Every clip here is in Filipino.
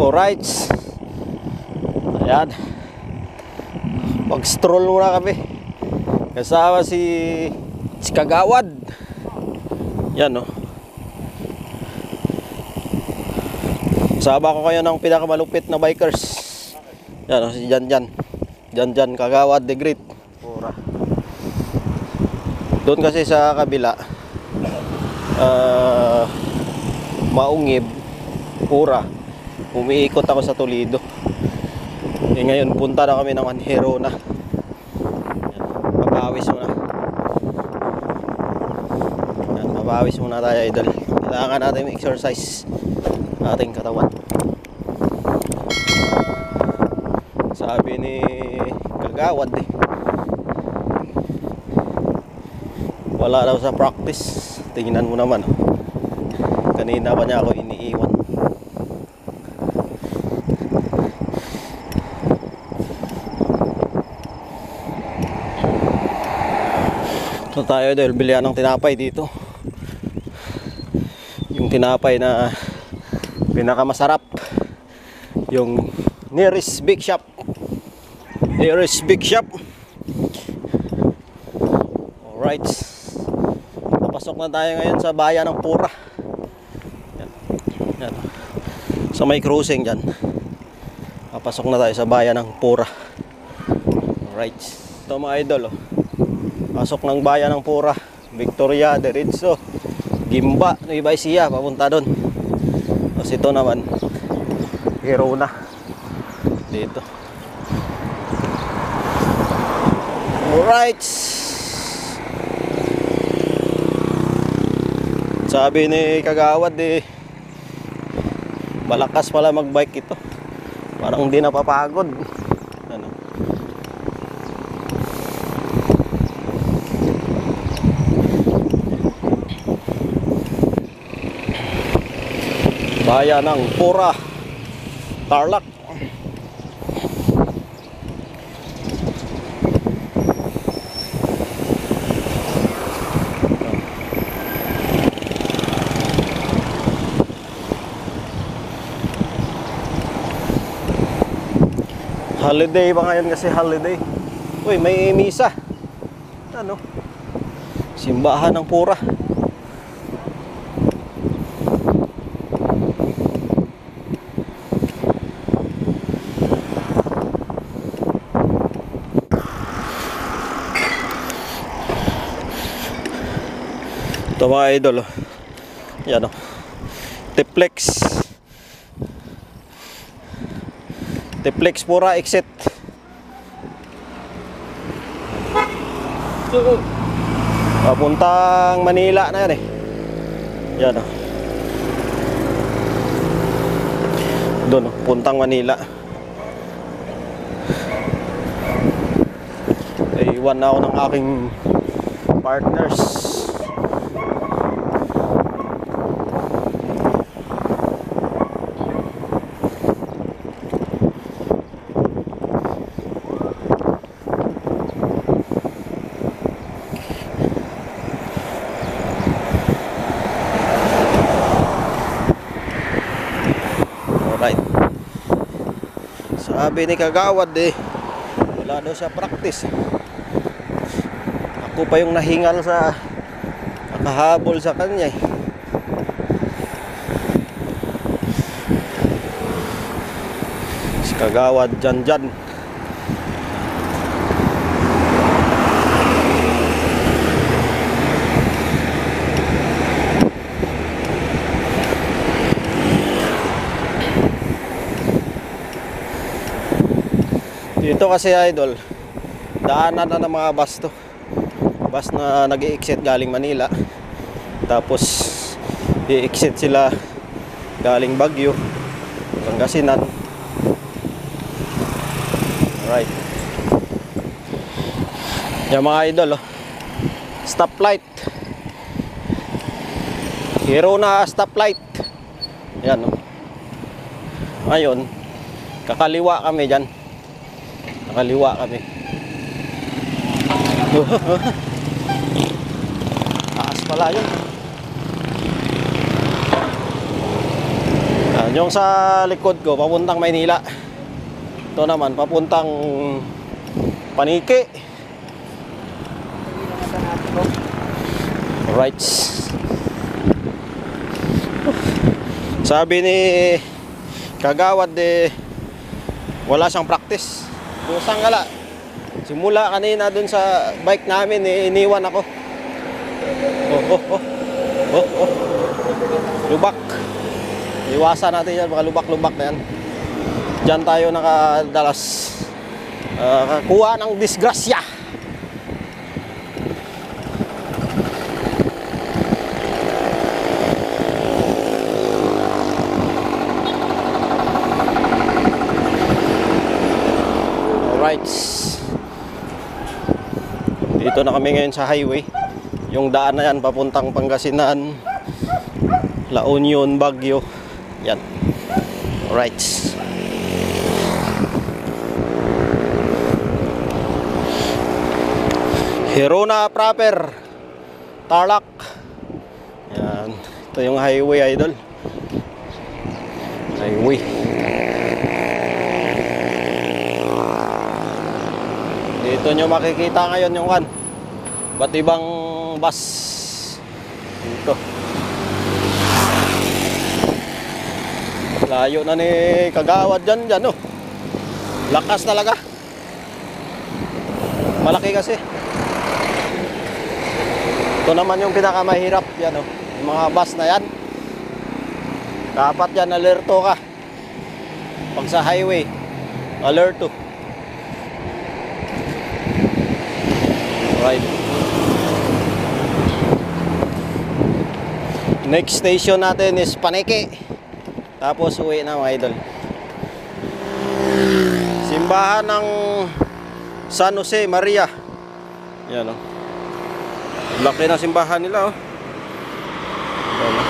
Alright. Ayan. Pag-stroll muna kami. Kasama si Kagawad. Yan oh. Kasama ko kayo ng pinakamalupit na bikers. Yan oh, si Jan Kagawad the Great. Pura. Doon kasi sa kabila Maungib, Pura. Umiikot ako sa Toledo. Ngayon punta na kami ng Manhero na. Papawis muna. Papawis muna tayo, idol. Kailangan natin exercise ating katawan. Sabi ni Kagawad wala daw sa practice. Tingnan mo naman kanina pa niya ako iniiwan. So tayo dahil bilihan ng tinapay dito. Yung tinapay na pinakamasarap, yung nearest big shop. Alright. Papasok na tayo ngayon sa bayan ng Pura. Yan. Sa may cruising dyan. Papasok na tayo sa bayan ng Pura. Alright. Ito mga idol pasok ng bayan ng Pura. Victoria, Diretso, Gimba, Nueva Ecija, papunta doon. Tapos ito naman Hirona dito. Alright. Sabi ni Kagawad malakas pala magbike ito. Parang hindi napapagod. Ano? Bayan ng Pura, Tarlac. Holiday ba ngayon kasi holiday? Uy, may misa. Ano? Simbahan ng Pura. Ito mga idol yan Tiplex Pura exit. Papuntang Manila na yan yan doon puntang Manila. Iwan na ako ng aking partners. Sabi ni Kagawad wala daw sa practice. Ako pa yung nahingal sa nakahabol sa kanya Si Kagawad dyan. Dito kasi idol, daanan na ng mga bus to. Bus na nag-i-exit galing Manila. Tapos i-exit sila galing Baguio, Pangasinan. Alright. Yan mga idol stoplight. Hirona stoplight. Yan Ngayon, kakaliwa kami dyan. Nakaliwa kami. Taas pala yun. Yung sa likod ko, papuntang Maynila. Ito naman, papuntang Paniki. Right. Sabi ni Kagawad wala siyang practice. Kusang gala. Simula kanina dun sa bike namin iniwan ako. Lubak. Iwasan natin yan, mga lubak-lubak na yan. Diyan tayo nakadalas kuha ng disgrasya. Alright. Dito na kami ngayon sa highway. Yung daan na yan papuntang Pangasinan, La Union, Baguio. Yan. Alright. Hirona proper. Tarlac. Yan. Ito yung highway, idol. Highway. Dito nyo makikita ngayon yung ba't ibang bus dito. Layo na ni Kagawad dyan oh. Lakas talaga. Malaki kasi. Ito naman yung pinakamahirap yan oh. Yung mga bus na yan, dapat yan alerto ka pag sa highway. Alerto. Right. Next station natin is Paniki. Tapos uwi na mga idol. Simbahan ng San Jose Maria. Yan o. Laki na simbahan nila o. Yan o.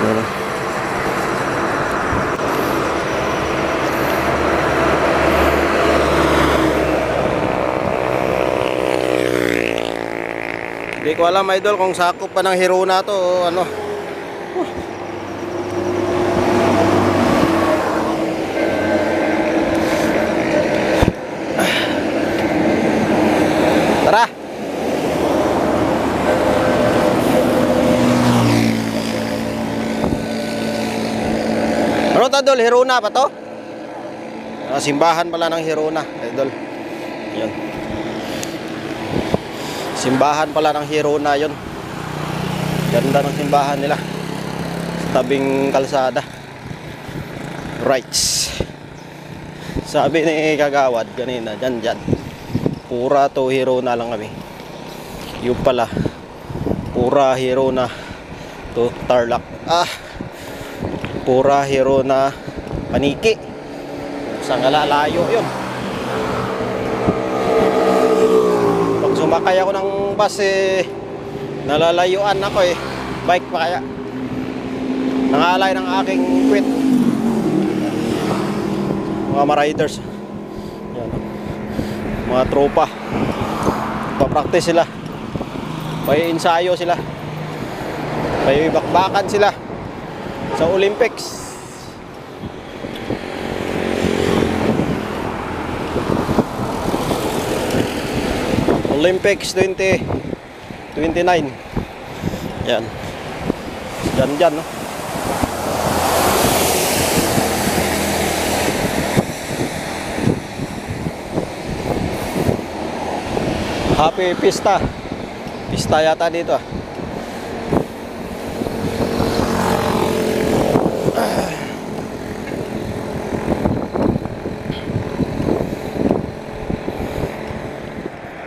Yan o. Hindi ko alam idol kung sakop pa ng Hirona to o ano. Tara. Ano to idol? Hirona pa to? Simbahan pala ng Hirona idol. Yan. Simbahan pala ng Hirona yun. Ganda ng simbahan nila, tabing kalsada. Right. Sabi ni Kagawad kanina, dyan pura to Hirona lang kami. Yung pala pura Hirona to Tarlac. Pura Hirona Paniki. Saan layo yun. Sumakay ako ng bus nalalayuan ako bike pa kaya nangalay ng aking quit. Mga riders yan, mga tropa pa-practice sila, may ensayo sila, may bakbakan sila sa Olympics. Olympics 2029. Yan. Dyan no. Happy Pista. Pista yata dito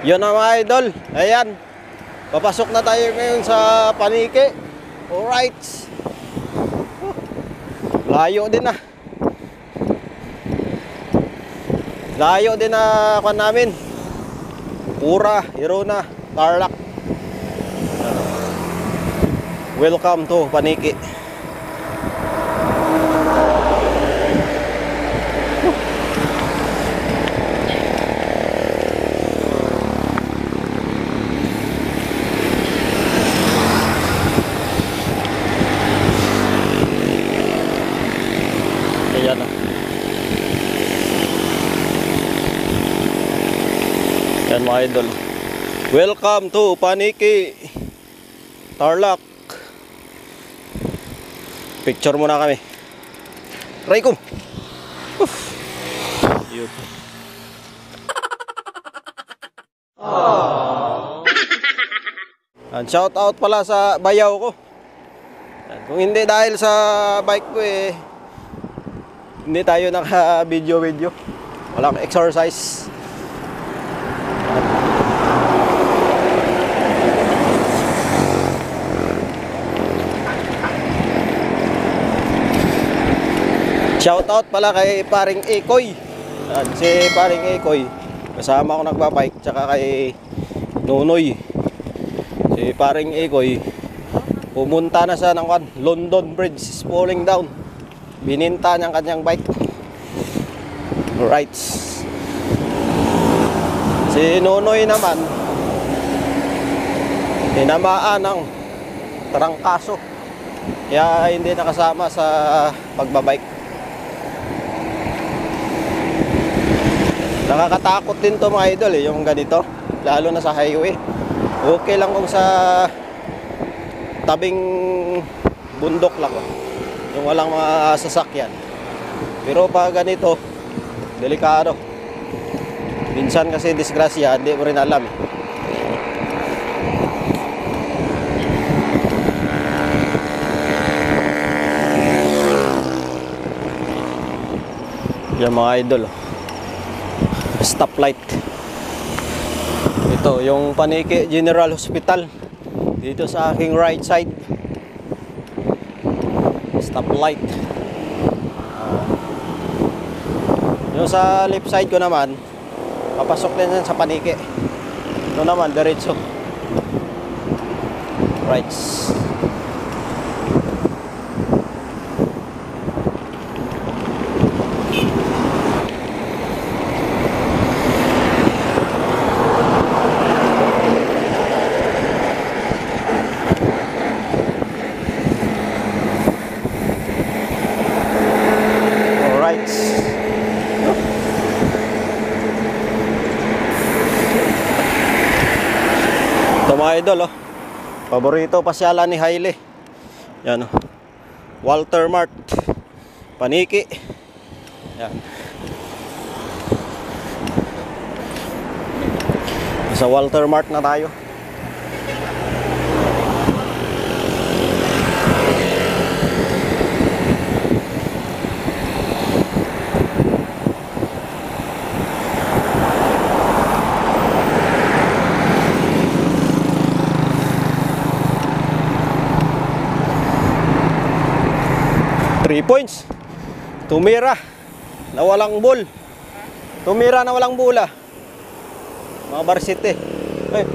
Yun na mga idol. Ayan. Papasok na tayo ngayon sa Paniki. Alright. Layo din na. Layo din na kuan namin. Pura Hirona Tarlac. Welcome to Paniki. Yan mga idol. Welcome to Paniki, Tarlac. Picture muna kami. Raycom. Yun. Shout out pala sa bayaw ko. Kung hindi dahil sa bike ko hindi tayo naka video. Walang exercise. Shout out pala kay paring Ekoy. Si paring Ekoy, kasama ko nagbabike, tsaka kay Nonoy. Si paring Ekoy, pumunta na sa London Bridge is falling down. Bininta niyang kanyang bike. Right. Si Nonoy naman, tinamaan ng trangkaso, kaya hindi nakasama sa pagbabike. Nakakatakot din to mga idol yung ganito, lalo na sa highway. Okay lang kung sa tabing bundok lang, yung walang mga sasakyan. Pero pag ganito, delikado. Minsan kasi disgrasya, hindi mo rin alam Yan mga idol, stoplight. Ito yung Paniki General Hospital dito sa aking right side. Stoplight. Yung sa left side ko naman, papasok din yan sa Paniki. Ito naman diretso. Right. Ito mga idol, paborito pasyalan ni Haile. Yan, Walter Mart, Paniki. Yan. Sa Walter Mart na tayo. Points. Tumira na walang ball. Tumira na walang bola. Mga Varsity.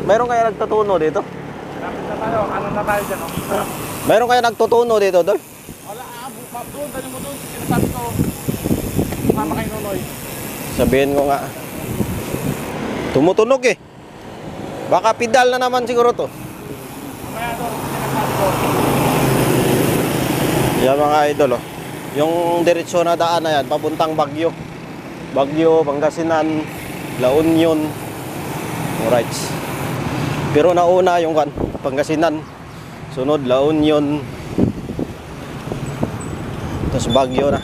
Mayroon kaya nagtutuno dito? Ano na tayo dyan, Mayroon kaya nagtutuno dito, Dol? Wala, doon, tanong mo doon. Sinasabi ko, mama kay Nonoy. Sabihin ko nga. Tumutunog Baka pedal na naman siguro to. Mamaya doon, sinasabi ko. Yan mga idol, yung diretsyo na daan na yan, papuntang Baguio, Pangasinan, La Union. Alright. Pero nauna yung Pangasinan, sunod La Union, tapos Baguio na.